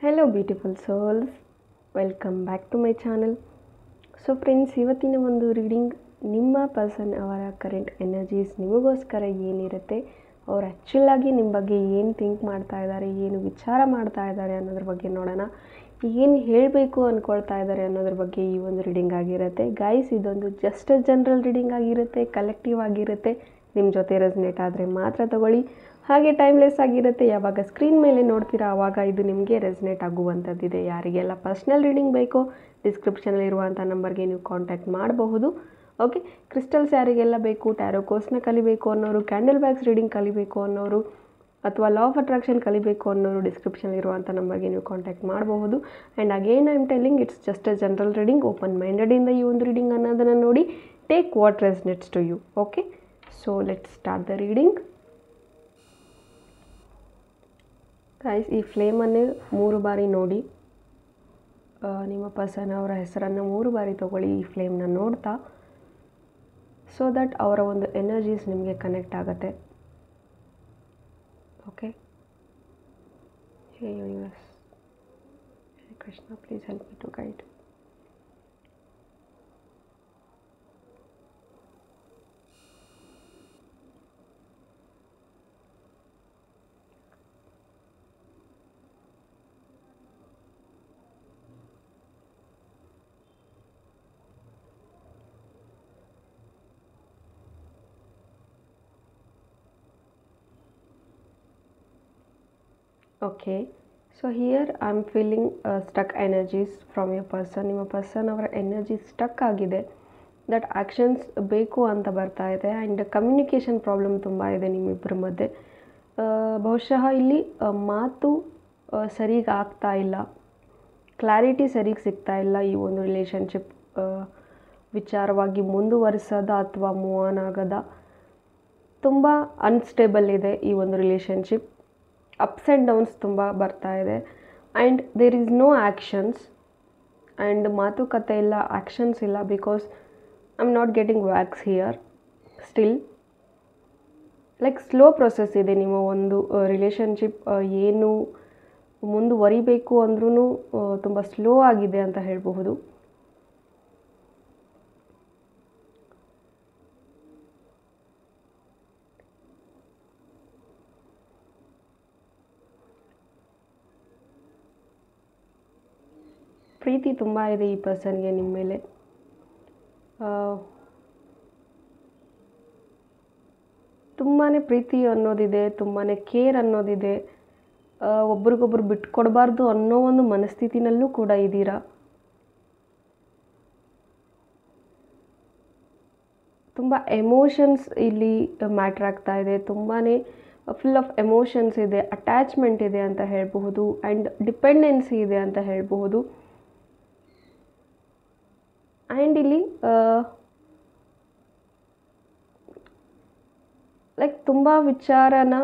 Hello beautiful souls, welcome back to my channel. So friends, ಇವತ್ತಿನ ಒಂದು reading ನಿಮ್ಮ person ಅವರ ಕರೆಂಟ್ ಎನರ್ಜೀಸ್ ನಿಮಗೋಸ್ಕರ ಏನಿರುತ್ತೆ, ಅವ್ರು ಆ್ಯಕ್ಚುಲಾಗಿ ನಿಮ್ಮ ಬಗ್ಗೆ ಏನು ಥಿಂಕ್ ಮಾಡ್ತಾ ಇದ್ದಾರೆ, ಏನು ವಿಚಾರ ಮಾಡ್ತಾ ಇದ್ದಾರೆ ಅನ್ನೋದ್ರ ಬಗ್ಗೆ ನೋಡೋಣ. ಏನು ಹೇಳಬೇಕು ಅಂದ್ಕೊಳ್ತಾ ಇದ್ದಾರೆ ಅನ್ನೋದ್ರ ಬಗ್ಗೆ ಈ ಒಂದು ರೀಡಿಂಗ್ ಆಗಿರುತ್ತೆ. ಗೈಸ್, ಇದೊಂದು ಜಸ್ಟ್ ಜನರಲ್ ರೀಡಿಂಗ್ ಆಗಿರುತ್ತೆ, ಕಲೆಕ್ಟಿವ್ ಆಗಿರುತ್ತೆ. ನಿಮ್ಮ ಜೊತೆ ರೆಸನೇಟ್ ಆದರೆ ಮಾತ್ರ ತಗೊಳ್ಳಿ. ಹಾಗೆ ಟೈಮ್ಲೆಸ್ ಆಗಿರುತ್ತೆ. ಯಾವಾಗ ಸ್ಕ್ರೀನ್ ಮೇಲೆ ನೋಡ್ತೀರಾ ಆವಾಗ ಇದು ನಿಮಗೆ ರೆಸನೇಟ್ ಆಗುವಂಥದ್ದಿದೆ. ಯಾರಿಗೆಲ್ಲ ಪರ್ಸ್ನಲ್ ರೀಡಿಂಗ್ ಬೇಕೋ ಡಿಸ್ಕ್ರಿಪ್ಷನಲ್ಲಿರುವಂಥ ನಂಬರ್ಗೆ ನೀವು ಕಾಂಟ್ಯಾಕ್ಟ್ ಮಾಡಬಹುದು. ಓಕೆ, ಕ್ರಿಸ್ಟಲ್ಸ್ ಯಾರಿಗೆಲ್ಲ ಬೇಕು, ಟ್ಯಾರೋ ಕೋರ್ಸ್ನ ಕಲಿಬೇಕು ಅನ್ನೋರು, ಕ್ಯಾಂಡಲ್ ಬ್ಯಾಗ್ಸ್ ರೀಡಿಂಗ್ ಕಲಿಬೇಕು ಅನ್ನೋರು, ಅಥವಾ ಲಾ ಆಫ್ ಅಟ್ರಾಕ್ಷನ್ ಕಲಿಬೇಕು ಅನ್ನೋರು ಡಿಸ್ಕ್ರಿಪ್ಷನಲ್ಲಿರುವಂಥ ನಂಬರ್ಗೆ ನೀವು ಕಾಂಟ್ಯಾಕ್ಟ್ ಮಾಡಬಹುದು. And again I am telling, it's just a general reading, open ಮೈಂಡೆಡಿಂದ ಈ ಒಂದು ರೀಡಿಂಗ್ ಅನ್ನೋದನ್ನು ನೋಡಿ take what resonates to you. Okay, so let's start the reading. Guys, ಈ ಫ್ಲೇಮನ್ನೇ 3 ಬಾರಿ ನೋಡಿ. ನಿಮ್ಮ ಪರ್ಸನ್ ಅವರ ಹೆಸರನ್ನು 3 ಬಾರಿ ತೊಗೊಳ್ಳಿ ಈ ಫ್ಲೇಮ್ನ ನೋಡ್ತಾ, ಸೊ ದಟ್ ಅವರ ಒಂದು ಎನರ್ಜೀಸ್ ನಿಮಗೆ ಕನೆಕ್ಟ್ ಆಗುತ್ತೆ. Okay, hey universe, hey Krishna, please help me to guide. Okay, so here I am feeling stuck energies from your person. ನಿಮ್ಮ ಪರ್ಸನ್ ಅವರ ಎನರ್ಜಿ ಸ್ಟಕ್ ಆಗಿದೆ. ದಟ್ ಆ್ಯಕ್ಷನ್ಸ್ ಬೇಕು ಅಂತ ಬರ್ತಾ ಇದೆ. ಆ್ಯಂಡ್ ಕಮ್ಯುನಿಕೇಷನ್ ಪ್ರಾಬ್ಲಮ್ ತುಂಬ ಇದೆ ನಿಮ್ಮಿಬ್ಬರ ಮಧ್ಯೆ. ಬಹುಶಃ ಇಲ್ಲಿ ಮಾತು ಸರಿಗೆ ಆಗ್ತಾ ಇಲ್ಲ, ಕ್ಲಾರಿಟಿ ಸರಿಗೆ ಸಿಗ್ತಾ ಇಲ್ಲ. ಈ ಒಂದು ರಿಲೇಷನ್ಶಿಪ್ ವಿಚಾರವಾಗಿ ಮುಂದುವರಿಸೋದ ಅಥವಾ ಮೂವ್ ಆನ್ ಆಗೋದ, ತುಂಬ ಅನ್ಸ್ಟೇಬಲ್ ಇದೆ ಈ ಒಂದು ರಿಲೇಷನ್ಶಿಪ್. ಅಪ್ಸ್ ಆ್ಯಂಡ್ ಡೌನ್ಸ್ ತುಂಬ ಬರ್ತಾ ಇದೆ. And there is no actions. And ಮಾತುಕತೆ ಇಲ್ಲ, ಆ್ಯಕ್ಷನ್ಸ್ ಇಲ್ಲ, because I am not getting wax here. Still like slow process ಇದೆ ನಿಮ್ಮ ಒಂದು ರಿಲೇಷನ್ಶಿಪ್. ಏನು ಮುಂದುವರಿಬೇಕು ಅಂದ್ರೂ ತುಂಬ ಸ್ಲೋ ಆಗಿದೆ ಅಂತ ಹೇಳಬಹುದು. ಪ್ರೀತಿ ತುಂಬ ಇದೆ ಈ ಪರ್ಸನ್ಗೆ ನಿಮ್ಮ ಮೇಲೆ. ತುಂಬಾ ಪ್ರೀತಿ ಅನ್ನೋದಿದೆ, ತುಂಬಾ ಕೇರ್ ಅನ್ನೋದಿದೆ. ಒಬ್ರಿಗೊಬ್ರು ಬಿಟ್ಕೊಡ್ಬಾರ್ದು ಅನ್ನೋ ಒಂದು ಮನಸ್ಥಿತಿನಲ್ಲೂ ಕೂಡ ಇದ್ದೀರಾ. ತುಂಬ ಎಮೋಷನ್ಸ್ ಇಲ್ಲಿ ಮ್ಯಾಟ್ರ್ ಆಗ್ತಾ ಇದೆ. ತುಂಬಾ ಫುಲ್ ಆಫ್ ಎಮೋಷನ್ಸ್ ಇದೆ, ಅಟ್ಯಾಚ್ಮೆಂಟ್ ಇದೆ ಅಂತ ಹೇಳಬಹುದು. ಆ್ಯಂಡ್ ಡಿಪೆಂಡೆನ್ಸಿ ಇದೆ ಅಂತ ಹೇಳಬಹುದು. ಆ್ಯಂಡ್ ಇಲ್ಲಿ ಲೈಕ್ ತುಂಬ ವಿಚಾರನ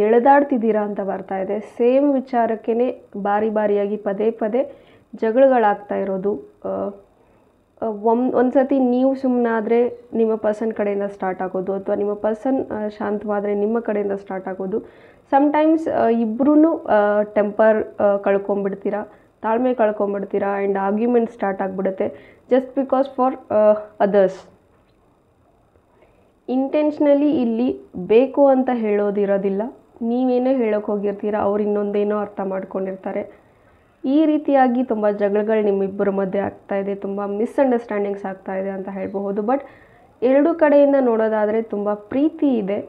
ಎಳೆದಾಡ್ತಿದ್ದೀರಾ ಅಂತ ಬರ್ತಾ ಇದೆ. ಸೇಮ್ ವಿಚಾರಕ್ಕೇ ಬಾರಿ ಬಾರಿಯಾಗಿ ಪದೇ ಪದೇ ಜಗಳಗಳಾಗ್ತಾ ಇರೋದು. ಒಂದು ಸತಿ ನೀವು ಸುಮ್ಮನಾದರೆ ನಿಮ್ಮ ಪರ್ಸನ್ ಕಡೆಯಿಂದ ಸ್ಟಾರ್ಟ್ ಆಗೋದು, ಅಥವಾ ನಿಮ್ಮ ಪರ್ಸನ್ ಶಾಂತವಾದರೆ ನಿಮ್ಮ ಕಡೆಯಿಂದ ಸ್ಟಾರ್ಟ್ ಆಗೋದು. ಸಮ್ಟೈಮ್ಸ್ ಇಬ್ಬರೂ ಟೆಂಪರ್ ಕಳ್ಕೊಂಬಿಡ್ತೀರಾ, ತಾಳ್ಮೆ ಕಳ್ಕೊಂಬಿಡ್ತೀರಾ. ಆ್ಯಂಡ್ ಆರ್ಗ್ಯುಮೆಂಟ್ ಸ್ಟಾರ್ಟ್ ಆಗಿಬಿಡುತ್ತೆ just because for others. Intentionally ಇಲ್ಲಿ ಬೇಕು ಅಂತ ಹೇಳೋದಿರೋದಿಲ್ಲ. ನೀವೇನೋ ಹೇಳೋಕೆ ಹೋಗಿರ್ತೀರ, ಅವ್ರು ಇನ್ನೊಂದೇನೋ ಅರ್ಥ ಮಾಡ್ಕೊಂಡಿರ್ತಾರೆ. ಈ ರೀತಿಯಾಗಿ ತುಂಬ ಜಗಳಗಳು ನಿಮ್ಮಿಬ್ಬರ ಮಧ್ಯೆ ಆಗ್ತಾ ಇದೆ, ತುಂಬ ಮಿಸ್ಅಂಡರ್ಸ್ಟ್ಯಾಂಡಿಂಗ್ಸ್ ಆಗ್ತಾ ಇದೆ ಅಂತ ಹೇಳಬಹುದು. ಬಟ್ ಎರಡೂ ಕಡೆಯಿಂದ ನೋಡೋದಾದರೆ ತುಂಬ ಪ್ರೀತಿ ಇದೆ.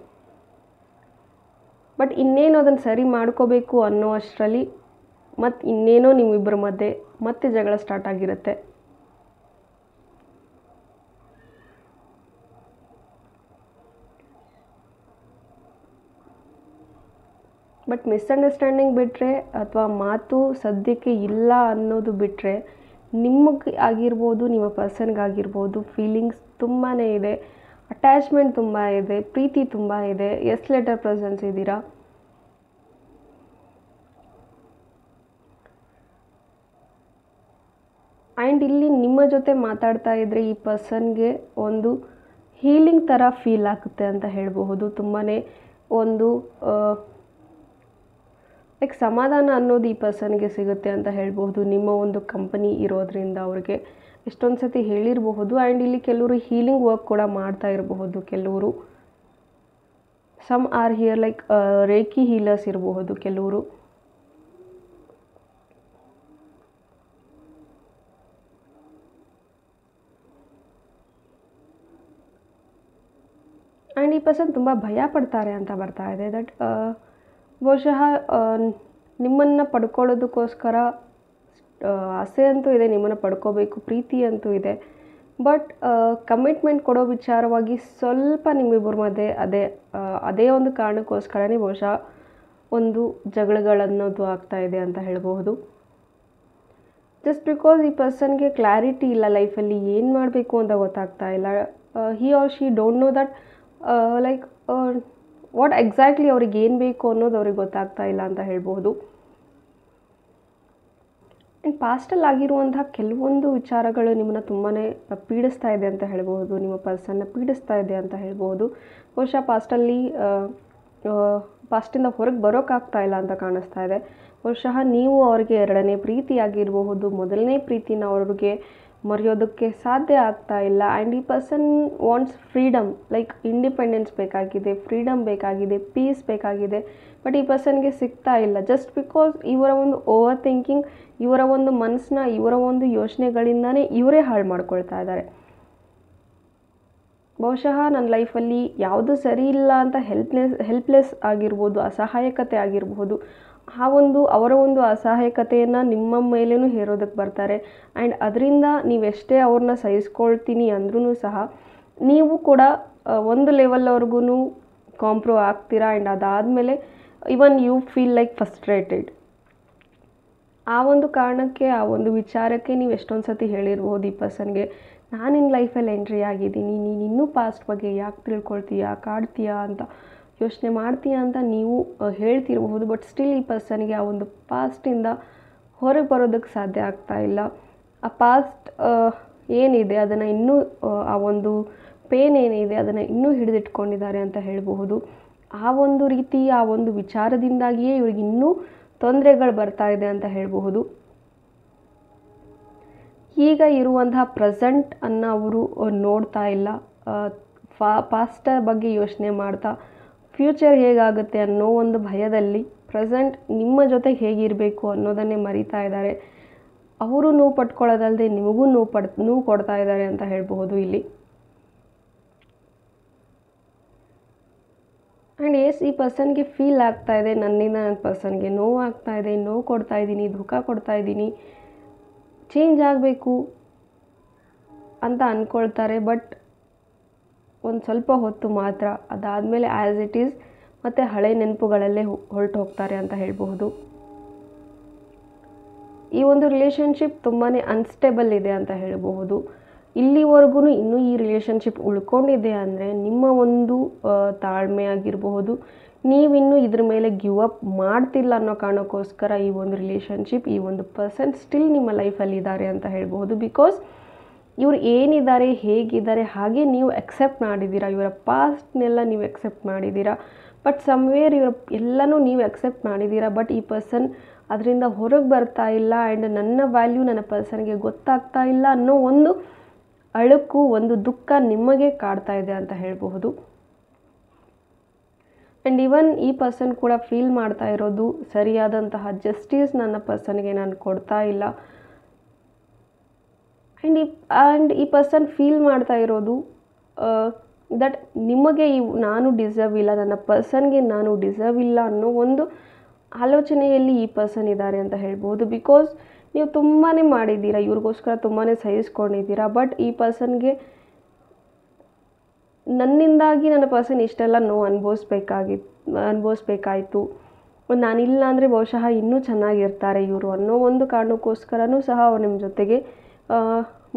ಬಟ್ ಇನ್ನೇನು ಅದನ್ನು ಸರಿ ಮಾಡ್ಕೋಬೇಕು ಅನ್ನೋ ಅಷ್ಟರಲ್ಲಿ ಮತ್ತು ಇನ್ನೇನೋ ನಿಮ್ಮಿಬ್ಬರ ಮಧ್ಯೆ ಮತ್ತೆ ಜಗಳ ಸ್ಟಾರ್ಟ್ ಆಗಿರುತ್ತೆ. ಬಟ್ ಮಿಸ್ಅಂಡರ್ಸ್ಟ್ಯಾಂಡಿಂಗ್ ಬಿಟ್ಟರೆ, ಅಥವಾ ಮಾತು ಸದ್ಯಕ್ಕೆ ಇಲ್ಲ ಅನ್ನೋದು ಬಿಟ್ಟರೆ, ನಿಮಗೆ ಆಗಿರ್ಬೋದು, ನಿಮ್ಮ ಪರ್ಸನ್ಗಾಗಿರ್ಬೋದು ಫೀಲಿಂಗ್ಸ್ ತುಂಬಾ ಇದೆ, ಅಟ್ಯಾಚ್ಮೆಂಟ್ ತುಂಬ ಇದೆ, ಪ್ರೀತಿ ತುಂಬ ಇದೆ. ಎಸ್ ಲೆಟರ್ ಪ್ರೆಸೆನ್ಸ್ ಇದ್ದೀರಾ. ಆ್ಯಂಡ್ ಇಲ್ಲಿ ನಿಮ್ಮ ಜೊತೆ ಮಾತಾಡ್ತಾ ಇದ್ದರೆ ಈ ಪರ್ಸನ್ಗೆ ಒಂದು ಹೀಲಿಂಗ್ ಥರ ಫೀಲ್ ಆಗುತ್ತೆ ಅಂತ ಹೇಳಬಹುದು. ತುಂಬಾ ಒಂದು ಲೈಕ್ ಸಮಾಧಾನ ಅನ್ನೋದು ಈ ಪರ್ಸನ್ಗೆ ಸಿಗುತ್ತೆ ಅಂತ ಹೇಳ್ಬೋದು. ನಿಮ್ಮ ಒಂದು ಕಂಪನಿ ಇರೋದ್ರಿಂದ ಅವ್ರಿಗೆ ಎಷ್ಟೊಂದು ಸತಿ ಹೇಳಿರಬಹುದು. ಆ್ಯಂಡ್ ಇಲ್ಲಿ ಕೆಲವರು ಹೀಲಿಂಗ್ ವರ್ಕ್ ಕೂಡ ಮಾಡ್ತಾ ಇರಬಹುದು. ಕೆಲವರು some are here like reiki healers ಇರಬಹುದು ಕೆಲವರು. ಆ್ಯಂಡ್ ಈ ಪರ್ಸನ್ ತುಂಬ ಭಯ ಪಡ್ತಾರೆ ಅಂತ ಬರ್ತಾ ಇದೆ. ದಟ್ ಬಹುಶಃ ನಿಮ್ಮನ್ನು ಪಡ್ಕೊಳ್ಳೋದಕ್ಕೋಸ್ಕರ ಆಸೆ ಅಂತೂ ಇದೆ, ನಿಮ್ಮನ್ನು ಪಡ್ಕೋಬೇಕು, ಪ್ರೀತಿ ಅಂತೂ ಇದೆ. ಬಟ್ ಕಮಿಟ್ಮೆಂಟ್ ಕೊಡೋ ವಿಚಾರವಾಗಿ ಸ್ವಲ್ಪ ನಿಮ್ಮಿಬ್ಬರ ಮಧ್ಯೆ ಅದೇ ಒಂದು ಕಾರಣಕ್ಕೋಸ್ಕರನೇ ಬಹುಶಃ ಒಂದು ಜಗಳಗಳನ್ನೋದು ಆಗ್ತಾ ಇದೆ ಅಂತ ಹೇಳ್ಬೋದು. ಜಸ್ಟ್ ಬಿಕಾಸ್ ಈ ಪರ್ಸನ್ಗೆ ಕ್ಲಾರಿಟಿ ಇಲ್ಲ, ಲೈಫಲ್ಲಿ ಏನು ಮಾಡಬೇಕು ಅಂತ ಗೊತ್ತಾಗ್ತಾ ಇಲ್ಲ. He or she don't know that like what exactly ಅವ್ರಿಗೆ ಏನು ಬೇಕು ಅನ್ನೋದು ಅವ್ರಿಗೆ ಗೊತ್ತಾಗ್ತಾ ಇಲ್ಲ ಅಂತ ಹೇಳ್ಬೋದು. ಆ್ಯಂಡ್ ಪಾಸ್ಟಲ್ಲಿ ಆಗಿರುವಂತಹ ಕೆಲವೊಂದು ವಿಚಾರಗಳು ನಿಮ್ಮನ್ನು ತುಂಬಾ ಪೀಡಿಸ್ತಾ ಇದೆ ಅಂತ ಹೇಳ್ಬೋದು. ನಿಮ್ಮ ಪರ್ಸನ್ನ ಪೀಡಿಸ್ತಾ ಇದೆ ಅಂತ ಹೇಳ್ಬೋದು. ಬಹುಶಃ ಪಾಸ್ಟಿಂದ ಹೊರಗೆ ಬರೋಕ್ಕಾಗ್ತಾ ಇಲ್ಲ ಅಂತ ಕಾಣಿಸ್ತಾ ಇದೆ. ಬಹುಶಃ ನೀವು ಅವ್ರಿಗೆ ಎರಡನೇ ಪ್ರೀತಿ ಆಗಿರಬಹುದು, ಮೊದಲನೇ ಪ್ರೀತಿನ ಅವ್ರಿಗೆ ಮರೆಯೋದಕ್ಕೆ ಸಾಧ್ಯ ಆಗ್ತಾ ಇಲ್ಲ. ಆ್ಯಂಡ್ ಈ person wants freedom, like independence ಬೇಕಾಗಿದೆ, ಫ್ರೀಡಮ್ ಬೇಕಾಗಿದೆ, ಪೀಸ್ ಬೇಕಾಗಿದೆ. ಬಟ್ ಈ ಪರ್ಸನ್ಗೆ ಸಿಗ್ತಾ ಇಲ್ಲ. ಜಸ್ಟ್ ಬಿಕಾಸ್ ಇವರ ಒಂದು ಓವರ್ ಥಿಂಕಿಂಗ್, ಇವರ ಒಂದು ಮನಸ್ಸನ್ನ, ಇವರ ಒಂದು ಯೋಚನೆಗಳಿಂದನೇ ಇವರೇ ಹಾಳು ಮಾಡ್ಕೊಳ್ತಾ ಇದ್ದಾರೆ. ಬಹುಶಃ ನನ್ನ ಲೈಫಲ್ಲಿ ಯಾವುದು ಸರಿ ಇಲ್ಲ ಅಂತ ಹೆಲ್ಪ್ಲೆಸ್ ಆಗಿರ್ಬೋದು, ಅಸಹಾಯಕತೆ ಆಗಿರಬಹುದು. ಅವರ ಒಂದು ಅಸಹಾಯಕತೆಯನ್ನು ನಿಮ್ಮ ಮೇಲೇನೂ ಹೇರೋದಕ್ಕೆ ಬರ್ತಾರೆ. ಆ್ಯಂಡ್ ಅದರಿಂದ ನೀವೆಷ್ಟೇ ಅವ್ರನ್ನ ಸಹಿಸ್ಕೊಳ್ತೀನಿ ಅಂದ್ರೂ ಸಹ ನೀವು ಕೂಡ ಒಂದು ಲೆವೆಲ್ವರೆಗೂ ಕಾಂಪ್ರೋ ಆಗ್ತೀರಾ. ಆ್ಯಂಡ್ ಅದಾದಮೇಲೆ even you feel like frustrated. ಆ ಒಂದು ಕಾರಣಕ್ಕೆ, ಆ ಒಂದು ವಿಚಾರಕ್ಕೆ ನೀವು ಎಷ್ಟೊಂದು ಸತಿ ಹೇಳಿರ್ಬೋದು ಈ ಪರ್ಸನ್ಗೆ, ನಾನು ನಿನ್ನ ಲೈಫಲ್ಲಿ ಎಂಟ್ರಿ ಆಗಿದ್ದೀನಿ, ನೀನು ಇನ್ನೂ ಪಾಸ್ಟ್ ಬಗ್ಗೆ ಯಾಕೆ ತಿಳ್ಕೊಳ್ತೀಯಾ, ಕಾಡ್ತೀಯಾ ಅಂತ ಯೋಚನೆ ಮಾಡ್ತೀಯಾ ಅಂತ ನೀವು ಹೇಳ್ತಿರ್ಬೋದು. ಬಟ್ ಸ್ಟಿಲ್ ಈ ಪರ್ಸನ್ಗೆ ಆ ಒಂದು ಪಾಸ್ಟಿಂದ ಹೊರಗೆ ಬರೋದಕ್ಕೆ ಸಾಧ್ಯ ಆಗ್ತಾ ಇಲ್ಲ. ಆ ಪಾಸ್ಟ್ ಏನಿದೆ ಅದನ್ನು ಇನ್ನೂ, ಆ ಒಂದು ಪೇನ್ ಏನಿದೆ ಅದನ್ನು ಇನ್ನೂ ಹಿಡಿದಿಟ್ಕೊಂಡಿದ್ದಾರೆ ಅಂತ ಹೇಳಬಹುದು. ಆ ಒಂದು ರೀತಿ, ಆ ಒಂದು ವಿಚಾರದಿಂದಾಗಿಯೇ ಇವ್ರಿಗೆ ಇನ್ನೂ ತೊಂದರೆಗಳು ಬರ್ತಾ ಇದೆ ಅಂತ ಹೇಳಬಹುದು. ಈಗ ಇರುವಂತಹ ಪ್ರೆಸೆಂಟ್ ಅನ್ನು ಅವರು ನೋಡ್ತಾ ಇಲ್ಲ. ಪಾಸ್ಟ್ ಬಗ್ಗೆ ಯೋಚನೆ ಮಾಡ್ತಾ ಫ್ಯೂಚರ್ ಹೇಗಾಗುತ್ತೆ ಅನ್ನೋ ಒಂದು ಭಯದಲ್ಲಿ ಪ್ರೆಸೆಂಟ್ ನಿಮ್ಮ ಜೊತೆ ಹೇಗಿರಬೇಕು ಅನ್ನೋದನ್ನೇ ಮರಿತಾ ಇದ್ದಾರೆ. ಅವರು ನೋವು ಪಟ್ಕೊಳ್ಳೋದಲ್ಲದೆ ನಿಮಗೂ ನೋವು ಕೊಡ್ತಾ ಇದ್ದಾರೆ ಅಂತ ಹೇಳಬಹುದು ಇಲ್ಲಿ. ಆ್ಯಂಡ್ ಈ ಪರ್ಸನ್ಗೆ ಫೀಲ್ ಆಗ್ತಾ ಇದೆ, ನನ್ನಿಂದ ನನ್ನ ಪರ್ಸನ್ಗೆ ನೋವು ಆಗ್ತಾ ಇದೆ, ನೋವು ಕೊಡ್ತಾ ಇದ್ದೀನಿ, ದುಃಖ ಕೊಡ್ತಾ ಇದ್ದೀನಿ, ಚೇಂಜ್ ಆಗಬೇಕು ಅಂತ ಅಂದ್ಕೊಳ್ತಾರೆ. ಬಟ್ ಒಂದು ಸ್ವಲ್ಪ ಹೊತ್ತು ಮಾತ್ರ, ಅದಾದಮೇಲೆ ಆ್ಯಸ್ ಇಟ್ ಈಸ್ ಮತ್ತು ಹಳೆ ನೆನಪುಗಳಲ್ಲೇ ಹೊರಟು ಹೋಗ್ತಾರೆ ಅಂತ ಹೇಳಬಹುದು. ಈ ಒಂದು ರಿಲೇಷನ್ಶಿಪ್ ತುಂಬಾ ಅನ್ಸ್ಟೇಬಲ್ ಇದೆ ಅಂತ ಹೇಳಬಹುದು. ಇಲ್ಲಿವರೆಗೂ ಇನ್ನೂ ಈ ರಿಲೇಷನ್ಶಿಪ್ ಉಳ್ಕೊಂಡಿದೆ ಅಂದರೆ ನಿಮ್ಮ ಒಂದು ತಾಳ್ಮೆ ಆಗಿರಬಹುದು, ನೀವಿನ್ನೂ ಇದ್ರ ಮೇಲೆ ಗಿವ್ ಅಪ್ ಮಾಡ್ತಿಲ್ಲ ಅನ್ನೋ ಕಾರಣಕ್ಕೋಸ್ಕರ ಈ ಒಂದು ರಿಲೇಷನ್ಶಿಪ್, ಈ ಒಂದು ಪರ್ಸನ್ ಸ್ಟಿಲ್ ನಿಮ್ಮ ಲೈಫಲ್ಲಿ ಇದ್ದಾರೆ ಅಂತ ಹೇಳ್ಬೋದು. ಬಿಕಾಸ್ ಇವ್ರು ಏನಿದ್ದಾರೆ, ಹೇಗಿದ್ದಾರೆ ಹಾಗೆ ನೀವು ಎಕ್ಸೆಪ್ಟ್ ಮಾಡಿದ್ದೀರಾ. ಇವರ ಪಾಸ್ಟ್ನೆಲ್ಲ ನೀವು ಎಕ್ಸೆಪ್ಟ್ ಮಾಡಿದ್ದೀರಾ. ಬಟ್ ಸಮ್ವೇರ್ ಇವರ ಎಲ್ಲನೂ ನೀವು ಎಕ್ಸೆಪ್ಟ್ ಮಾಡಿದ್ದೀರಾ. ಬಟ್ ಈ ಪರ್ಸನ್ ಅದರಿಂದ ಹೊರಗೆ ಬರ್ತಾ ಇಲ್ಲ. ಆ್ಯಂಡ್ ನನ್ನ ವ್ಯಾಲ್ಯೂ ನನ್ನ ಪರ್ಸನ್ಗೆ ಗೊತ್ತಾಗ್ತಾ ಇಲ್ಲ ಅನ್ನೋ ಒಂದು ಅಳುಕು, ಒಂದು ದುಃಖ ನಿಮಗೆ ಕಾಡ್ತಾ ಇದೆ ಅಂತ ಹೇಳಬಹುದು. ಆ್ಯಂಡ್ ಈವನ್ ಈ ಪರ್ಸನ್ ಕೂಡ ಫೀಲ್ ಮಾಡ್ತಾ ಇರೋದು, ಸರಿಯಾದಂತಹ ಜಸ್ಟಿಸ್ ನನ್ನ ಪರ್ಸನ್ಗೆ ನಾನು ಕೊಡ್ತಾ ಇಲ್ಲ. ಆ್ಯಂಡ್ ಈ ಪರ್ಸನ್ ಫೀಲ್ ಮಾಡ್ತಾ ಇರೋದು ದಟ್ ನಿಮಗೆ ನಾನು ಡಿಸರ್ವ್ ಇಲ್ಲ, ನನ್ನ ಪರ್ಸನ್ಗೆ ನಾನು ಡಿಸರ್ವ್ ಇಲ್ಲ ಅನ್ನೋ ಒಂದು ಆಲೋಚನೆಯಲ್ಲಿ ಈ ಪರ್ಸನ್ ಇದ್ದಾರೆ ಅಂತ ಹೇಳ್ಬೋದು. ಬಿಕಾಸ್ ನೀವು ತುಂಬಾ ಮಾಡಿದ್ದೀರಾ, ಇವ್ರಿಗೋಸ್ಕರ ತುಂಬಾ ಸಹಿಸ್ಕೊಂಡಿದ್ದೀರಾ. ಬಟ್ ಈ ಪರ್ಸನ್ಗೆ ನನ್ನಿಂದಾಗಿ ನನ್ನ ಪರ್ಸನ್ ಇಷ್ಟೆಲ್ಲ ನೋವು ಅನುಭವಿಸ್ಬೇಕಾಯಿತು, ನಾನಿಲ್ಲ ಅಂದರೆ ಬಹುಶಃ ಇನ್ನೂ ಚೆನ್ನಾಗಿರ್ತಾರೆ ಇವರು ಅನ್ನೋ ಒಂದು ಕಾರಣಕ್ಕೋಸ್ಕರನೂ ಸಹ ಅವ್ರು ನಿಮ್ಮ ಜೊತೆಗೆ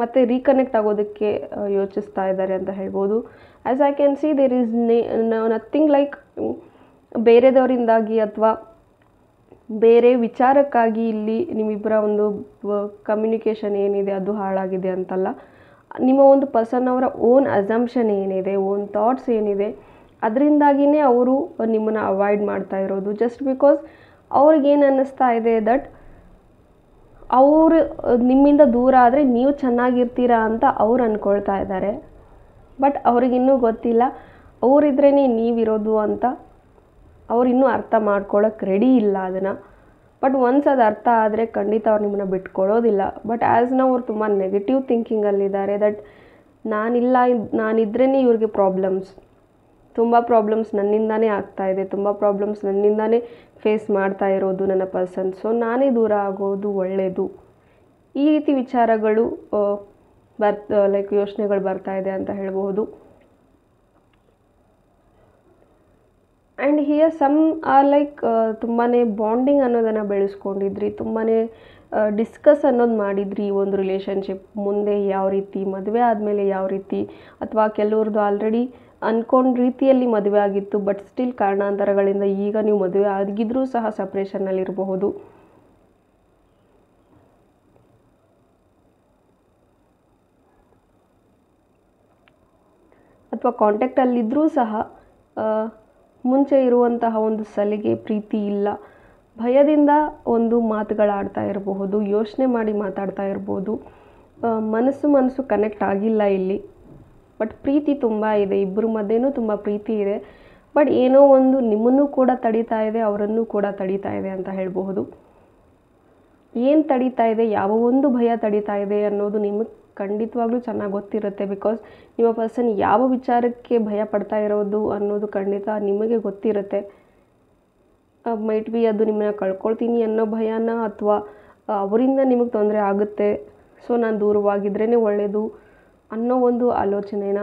ಮತ್ತೆ ರೀಕನೆಕ್ಟ್ ಆಗೋದಕ್ಕೆ ಯೋಚಿಸ್ತಾ ಇದ್ದಾರೆ ಅಂತ ಹೇಳ್ಬೋದು. As I can see there is nothing like ಬೇರೆದವರಿಂದಾಗಿ ಅಥವಾ ಬೇರೆ ವಿಚಾರಕ್ಕಾಗಿ ಇಲ್ಲಿ ನಿಮ್ಮಿಬ್ಬರ ಒಂದು ಕಮ್ಯುನಿಕೇಷನ್ ಏನಿದೆ ಅದು ಹಾಳಾಗಿದೆ ಅಂತಲ್ಲ. ನಿಮ್ಮ ಒಂದು ಪರ್ಸನ್ ಅವರ ಓನ್ ಅಸಂಪ್ಷನ್ ಏನಿದೆ, ಓನ್ ಥಾಟ್ಸ್ ಏನಿದೆ, ಅದರಿಂದಾಗಿಯೇ ಅವರು ನಿಮ್ಮನ್ನು ಅವಾಯ್ಡ್ ಮಾಡ್ತಾ ಇರೋದು. ಜಸ್ಟ್ ಬಿಕಾಸ್ ಅವ್ರಿಗೇನು ಅನ್ನಿಸ್ತಾ ಇದೆ ದಟ್ ಅವರು ನಿಮ್ಮಿಂದ ದೂರ ಆದರೆ ನೀವು ಚೆನ್ನಾಗಿರ್ತೀರಾ ಅಂತ ಅವ್ರು ಅಂದ್ಕೊಳ್ತಾ ಇದ್ದಾರೆ. ಬಟ್ ಅವ್ರಿಗಿನ್ನೂ ಗೊತ್ತಿಲ್ಲ ಅವರಿದ್ರೇ ನೀವಿರೋದು ಅಂತ. ಅವ್ರಿನ್ನೂ ಅರ್ಥ ಮಾಡ್ಕೊಳ್ಳೋಕೆ ರೆಡಿ ಇಲ್ಲ ಅದನ್ನು. ಬಟ್ ಒನ್ಸ್ ಅದು ಅರ್ಥ ಆದರೆ ಖಂಡಿತ ಅವ್ರು ನಿಮ್ಮನ್ನ ಬಿಟ್ಕೊಡೋದಿಲ್ಲ. ಬಟ್ ಆ್ಯಸ್ ನಾವು ಅವ್ರು ತುಂಬ ನೆಗೆಟಿವ್ ಥಿಂಕಿಂಗಲ್ಲಿದ್ದಾರೆ ದಟ್ ನಾನಿದ್ರೇ ಇವ್ರಿಗೆ ಪ್ರಾಬ್ಲಮ್ಸ್, ತುಂಬ ಪ್ರಾಬ್ಲಮ್ಸ್ ನನ್ನಿಂದಾನೇ ಆಗ್ತಾಯಿದೆ, ತುಂಬ ಪ್ರಾಬ್ಲಮ್ಸ್ ನನ್ನಿಂದಾನೇ ಫೇಸ್ ಮಾಡ್ತಾ ಇರೋದು ನನ್ನ ಪರ್ಸನ್, ಸೊ ನಾನೇ ದೂರ ಆಗೋದು ಒಳ್ಳೆಯದು. ಈ ರೀತಿ ವಿಚಾರಗಳು ಲೈಕ್ ಯೋಚನೆಗಳು ಬರ್ತಾ ಇದೆ ಅಂತ ಹೇಳ್ಬೋದು. And here some are like ತುಂಬಾ ಬಾಂಡಿಂಗ್ ಅನ್ನೋದನ್ನು ಬೆಳೆಸ್ಕೊಂಡಿದ್ರಿ, ತುಂಬಾ ಡಿಸ್ಕಸ್ ಅನ್ನೋದು ಮಾಡಿದ್ರಿ ಈ ಒಂದು ರಿಲೇಷನ್ಶಿಪ್ ಮುಂದೆ ಯಾವ ರೀತಿ, ಮದುವೆ ಆದಮೇಲೆ ಯಾವ ರೀತಿ, ಅಥವಾ ಕೆಲವ್ರದ್ದು ಆಲ್ರೆಡಿ ಅಂದ್ಕೊಂಡ ರೀತಿಯಲ್ಲಿ ಮದುವೆ ಆಗಿತ್ತು ಬಟ್ ಸ್ಟಿಲ್ ಕಾರಣಾಂತರಗಳಿಂದ ಈಗ ನೀವು ಮದುವೆ ಆಗಿದ್ರೂ ಸಹ ಸಪ್ರೇಷನ್ನಲ್ಲಿರಬಹುದು. ಅಥವಾ ಕಾಂಟ್ಯಾಕ್ಟಲ್ಲಿದ್ದರೂ ಸಹ ಮುಂಚೆ ಇರುವಂತಹ ಒಂದು ಸಲಿಗೆ ಪ್ರೀತಿ ಇಲ್ಲ, ಭಯದಿಂದ ಒಂದು ಮಾತುಗಳಾಡ್ತಾ ಇರಬಹುದು, ಯೋಚನೆ ಮಾಡಿ ಮಾತಾಡ್ತಾ ಇರ್ಬೋದು, ಮನಸ್ಸು ಕನೆಕ್ಟ್ ಆಗಿಲ್ಲ ಇಲ್ಲಿ. ಬಟ್ ಪ್ರೀತಿ ತುಂಬ ಇದೆ, ಇಬ್ಬರ ಮಧ್ಯೆನೂ ತುಂಬ ಪ್ರೀತಿ ಇದೆ. ಬಟ್ ಏನೋ ಒಂದು ನಿಮ್ಮನ್ನು ಕೂಡ ತಡೀತಾ ಇದೆ, ಅವರನ್ನು ಕೂಡ ತಡೀತಾ ಇದೆ ಅಂತ ಹೇಳಬಹುದು. ಏನು ತಡೀತಾ ಇದೆ, ಯಾವ ಒಂದು ಭಯ ತಡೀತಾ ಇದೆ ಅನ್ನೋದು ನಿಮಗೆ ಖಂಡಿತವಾಗ್ಲೂ ಚೆನ್ನಾಗಿ ಗೊತ್ತಿರುತ್ತೆ. ಬಿಕಾಸ್ ನಿಮ್ಮ ಪರ್ಸನ್ ಯಾವ ವಿಚಾರಕ್ಕೆ ಭಯ ಪಡ್ತಾ ಇರೋದು ಅನ್ನೋದು ಖಂಡಿತ ನಿಮಗೆ ಗೊತ್ತಿರುತ್ತೆ. ಮೈಟ್ ಬಿ ಅದು ನಿಮ್ಮನ್ನ ಕಳ್ಕೊಳ್ತೀನಿ ಅನ್ನೋ ಭಯನ, ಅಥವಾ ಅವರಿಂದ ನಿಮಗೆ ತೊಂದರೆ ಆಗುತ್ತೆ ಸೊ ನಾನು ದೂರವಾಗಿದ್ರೇ ಒಳ್ಳೆಯದು ಅನ್ನೋ ಒಂದು ಆಲೋಚನೆನ,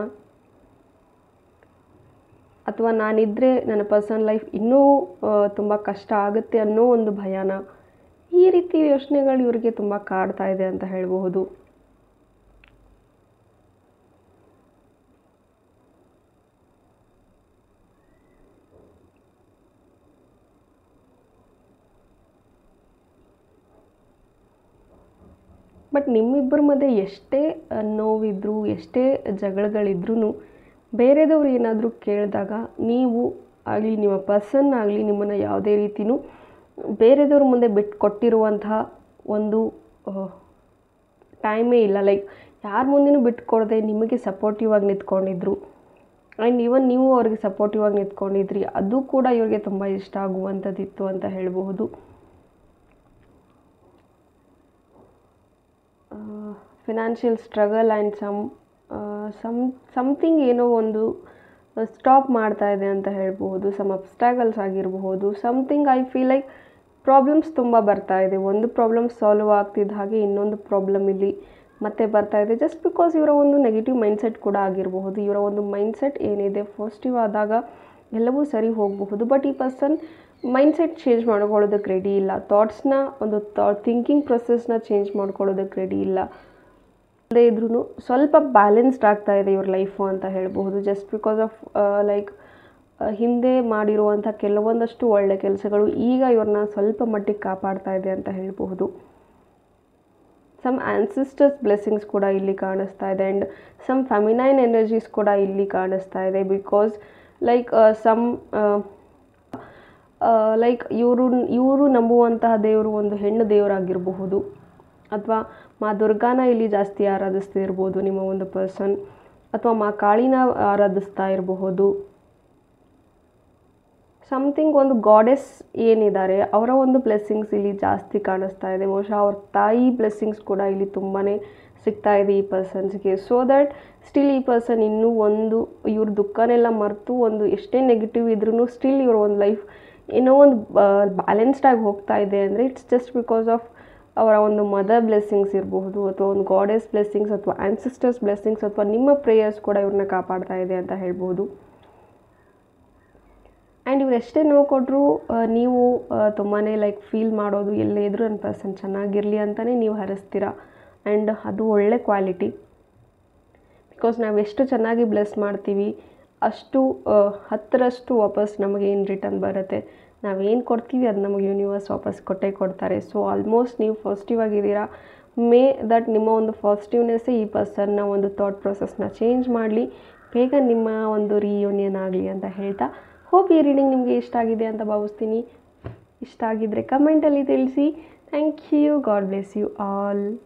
ಅಥವಾ ನಾನಿದ್ದರೆ ನನ್ನ ಪರ್ಸನಲ್ ಲೈಫ್ ಇನ್ನೂ ತುಂಬ ಕಷ್ಟ ಆಗುತ್ತೆ ಅನ್ನೋ ಒಂದು ಭಯನ, ಈ ರೀತಿ ಯೋಚನೆಗಳು ಇವರಿಗೆ ತುಂಬ ಕಾಡ್ತಾ ಇದೆ ಅಂತ ಹೇಳಬಹುದು. ಬಟ್ ನಿಮ್ಮಿಬ್ಬರ ಮಧ್ಯೆ ಎಷ್ಟೇ ನೋವಿದ್ರೂ, ಎಷ್ಟೇ ಜಗಳಗಳಿದ್ರೂ, ಬೇರೆದವ್ರು ಏನಾದರೂ ಕೇಳಿದಾಗ ನೀವು ಆಗಲಿ, ನಿಮ್ಮ ಪರ್ಸನ್ ಆಗಲಿ, ನಿಮ್ಮನ್ನು ಯಾವುದೇ ರೀತಿಯೂ ಬೇರೆದವ್ರ ಮುಂದೆ ಬಿಟ್ಟು ಕೊಟ್ಟಿರುವಂತಹ ಒಂದು ಟೈಮೇ ಇಲ್ಲ. ಲೈಕ್ ಯಾರ ಮುಂದೆನೂ ಬಿಟ್ಕೊಡದೆ ನಿಮಗೆ ಸಪೋರ್ಟಿವ್ ಆಗಿ ನಿಂತ್ಕೊಂಡಿದ್ರು. ಆ್ಯಂಡ್ ಈವನ್ ನೀವು ಅವ್ರಿಗೆ ಸಪೋರ್ಟಿವ್ ಆಗಿ ನಿಂತ್ಕೊಂಡಿದ್ರಿ, ಅದು ಕೂಡ ಇವ್ರಿಗೆ ತುಂಬ ಇಷ್ಟ ಆಗುವಂಥದ್ದಿತ್ತು ಅಂತ ಹೇಳಬಹುದು. ಫಿನಾನ್ಷಿಯಲ್ ಸ್ಟ್ರಗಲ್ ಆ್ಯಂಡ್ ಸಮಥಿಂಗ್ ಏನೋ ಒಂದು ಸ್ಟಾಪ್ ಮಾಡ್ತಾ ಇದೆ ಅಂತ ಹೇಳ್ಬೋದು. ಸಮ್ ಅಬ್ಸ್ಟ್ಯಾಗಲ್ಸ್ ಆಗಿರಬಹುದು, something I feel like problems ತುಂಬ ಬರ್ತಾ ಇದೆ. ಒಂದು ಪ್ರಾಬ್ಲಮ್ ಸಾಲ್ವ್ ಆಗ್ತಿದ್ದ ಹಾಗೆ ಇನ್ನೊಂದು ಪ್ರಾಬ್ಲಮ್ ಇಲ್ಲಿ ಮತ್ತೆ ಬರ್ತಾ ಇದೆ. ಜಸ್ಟ್ ಬಿಕಾಸ್ ಇವರ ಒಂದು ನೆಗೆಟಿವ್ ಮೈಂಡ್ಸೆಟ್ ಕೂಡ ಆಗಿರಬಹುದು. ಇವರ ಒಂದು ಮೈಂಡ್ಸೆಟ್ ಏನಿದೆ ಪಾಸಿಟಿವ್ ಆದಾಗ ಎಲ್ಲವೂ ಸರಿ ಹೋಗಬಹುದು. ಬಟ್ ಈ ಪರ್ಸನ್ ಮೈಂಡ್ಸೆಟ್ ಚೇಂಜ್ ಮಾಡ್ಕೊಳ್ಳೋದಕ್ಕೆ ರೆಡಿ ಇಲ್ಲ, ಥಾಟ್ಸ್ನ ಒಂದು ಥಿಂಕಿಂಗ್ ಪ್ರೊಸೆಸ್ನ ಚೇಂಜ್ ಮಾಡ್ಕೊಳ್ಳೋದಕ್ಕೆ ರೆಡಿ ಇಲ್ಲ. ಅಲ್ಲದೆ ಇದ್ರೂ ಸ್ವಲ್ಪ ಬ್ಯಾಲೆನ್ಸ್ಡ್ ಆಗ್ತಾ ಇದೆ ಇವ್ರ ಲೈಫು ಅಂತ ಹೇಳಬಹುದು. ಜಸ್ಟ್ ಬಿಕಾಸ್ ಆಫ್ ಲೈಕ್ ಹಿಂದೆ ಮಾಡಿರುವಂಥ ಕೆಲವೊಂದಷ್ಟು ಒಳ್ಳೆ ಕೆಲಸಗಳು ಈಗ ಇವ್ರನ್ನ ಸ್ವಲ್ಪ ಮಟ್ಟಿಗೆ ಕಾಪಾಡ್ತಾ ಇದೆ ಅಂತ ಹೇಳಬಹುದು. ಸಮ್ ಆನ್ಸಿಸ್ಟರ್ಸ್ ಬ್ಲೆಸ್ಸಿಂಗ್ಸ್ ಕೂಡ ಇಲ್ಲಿ ಕಾಣಿಸ್ತಾ ಇದೆ. ಆ್ಯಂಡ್ ಸಮ್ ಫೆಮಿನೈನ್ ಎನರ್ಜೀಸ್ ಕೂಡ ಇಲ್ಲಿ ಕಾಣಿಸ್ತಾ ಇದೆ. ಬಿಕಾಸ್ ಲೈಕ್ ಲೈಕ್ ಇವರು ನಂಬುವಂತಹ ದೇವರು ಒಂದು ಹೆಣ್ಣು ದೇವರಾಗಿರಬಹುದು, ಅಥವಾ ಮಾ ದುರ್ಗಾನ ಇಲ್ಲಿ ಜಾಸ್ತಿ ಆರಾಧಿಸ್ತಿರ್ಬೋದು ನಿಮ್ಮ ಒಂದು ಪರ್ಸನ್, ಅಥವಾ ಮಾ ಕಾಳಿನ ಆರಾಧಿಸ್ತಾ ಇರಬಹುದು. ಸಮಥಿಂಗ್ ಒಂದು ಗಾಡೆಸ್ ಏನಿದ್ದಾರೆ ಅವರ ಒಂದು ಬ್ಲೆಸ್ಸಿಂಗ್ಸ್ ಇಲ್ಲಿ ಜಾಸ್ತಿ ಕಾಣಿಸ್ತಾ ಇದೆ. ಬಹುಶಃ ಅವ್ರ ತಾಯಿ ಬ್ಲೆಸ್ಸಿಂಗ್ಸ್ ಕೂಡ ಇಲ್ಲಿ ತುಂಬಾ ಸಿಗ್ತಾ ಇದೆ ಈ ಪರ್ಸನ್ಸ್ಗೆ. ಸೊ ದ್ಯಾಟ್ ಸ್ಟಿಲ್ ಈ ಪರ್ಸನ್ ಇನ್ನೂ ಒಂದು ಇವ್ರ ದುಃಖನೆಲ್ಲ ಮರೆತು, ಒಂದು ಎಷ್ಟೇ ನೆಗೆಟಿವ್ ಇದ್ರೂ ಸ್ಟಿಲ್ ಇವ್ರ ಒಂದು ಲೈಫ್ ಏನೋ ಒಂದು ಬ್ಯಾಲೆನ್ಸ್ಡಾಗಿ ಹೋಗ್ತಾ ಇದೆ ಅಂದರೆ ಇಟ್ಸ್ ಜಸ್ಟ್ ಬಿಕಾಸ್ ಆಫ್ ಅವರ ಒಂದು ಮದರ್ ಬ್ಲೆಸ್ಸಿಂಗ್ಸ್ ಇರಬಹುದು, ಅಥವಾ ಒಂದು ಗಾಡೆಸ್ ಬ್ಲೆಸ್ಸಿಂಗ್ಸ್, ಅಥವಾ ಆ್ಯನ್ಸಿಸ್ಟರ್ಸ್ ಬ್ಲೆಸ್ಸಿಂಗ್ಸ್, ಅಥವಾ ನಿಮ್ಮ ಪ್ರೇಯರ್ಸ್ ಕೂಡ ಇವ್ರನ್ನ ಕಾಪಾಡ್ತಾ ಇದೆ ಅಂತ ಹೇಳ್ಬೋದು. ಆ್ಯಂಡ್ ಇವ್ರು ಎಷ್ಟೇ ನೋವು ಕೊಟ್ಟರು ನೀವು ತುಂಬಾ ಲೈಕ್ ಫೀಲ್ ಮಾಡೋದು, ಎಲ್ಲೇ ಇದ್ರೂ ನನ್ನ ಪರ್ಸನ್ ಚೆನ್ನಾಗಿರಲಿ ಅಂತಲೇ ನೀವು ಹರಿಸ್ತೀರಾ. ಆ್ಯಂಡ್ ಅದು ಒಳ್ಳೆ ಕ್ವಾಲಿಟಿ. ಬಿಕಾಸ್ ನಾವು ಎಷ್ಟು ಚೆನ್ನಾಗಿ ಬ್ಲೆಸ್ ಮಾಡ್ತೀವಿ ಅಷ್ಟು 10ರಷ್ಟು ವಾಪಸ್ ನಮಗೆ ಏನು ರಿಟರ್ನ್ ಬರುತ್ತೆ. ನಾವೇನು ಕೊಡ್ತೀವಿ ಅದು ನಮಗೆ ಯೂನಿವರ್ಸ್ ವಾಪಸ್ ಕೊಟ್ಟೇ ಕೊಡ್ತಾರೆ. ಸೊ ಆಲ್ಮೋಸ್ಟ್ ನೀವು ಪಾಸಿಟಿವ್ ಆಗಿದ್ದೀರಾ. ಮೇ ದಟ್ ನಿಮ್ಮ ಒಂದು ಪಾಸಿಟಿವ್ನೆಸ್ಸೇ ಈ ಪರ್ಸನ್ನ ಒಂದು ಥಾಟ್ ಪ್ರೊಸೆಸ್ನ ಚೇಂಜ್ ಮಾಡಲಿ, ಬೇಗ ನಿಮ್ಮ ಒಂದು ರಿಯೂನಿಯನ್ ಆಗಲಿ ಅಂತ ಹೇಳ್ತಾ, ಹೋಪ್ ಈ ರೀಡಿಂಗ್ ನಿಮಗೆ ಇಷ್ಟ ಆಗಿದೆ ಅಂತ ಭಾವಿಸ್ತೀನಿ. ಇಷ್ಟ ಆಗಿದ್ದರೆ ಕಮೆಂಟಲ್ಲಿ ತಿಳಿಸಿ. Thank you. God bless you all.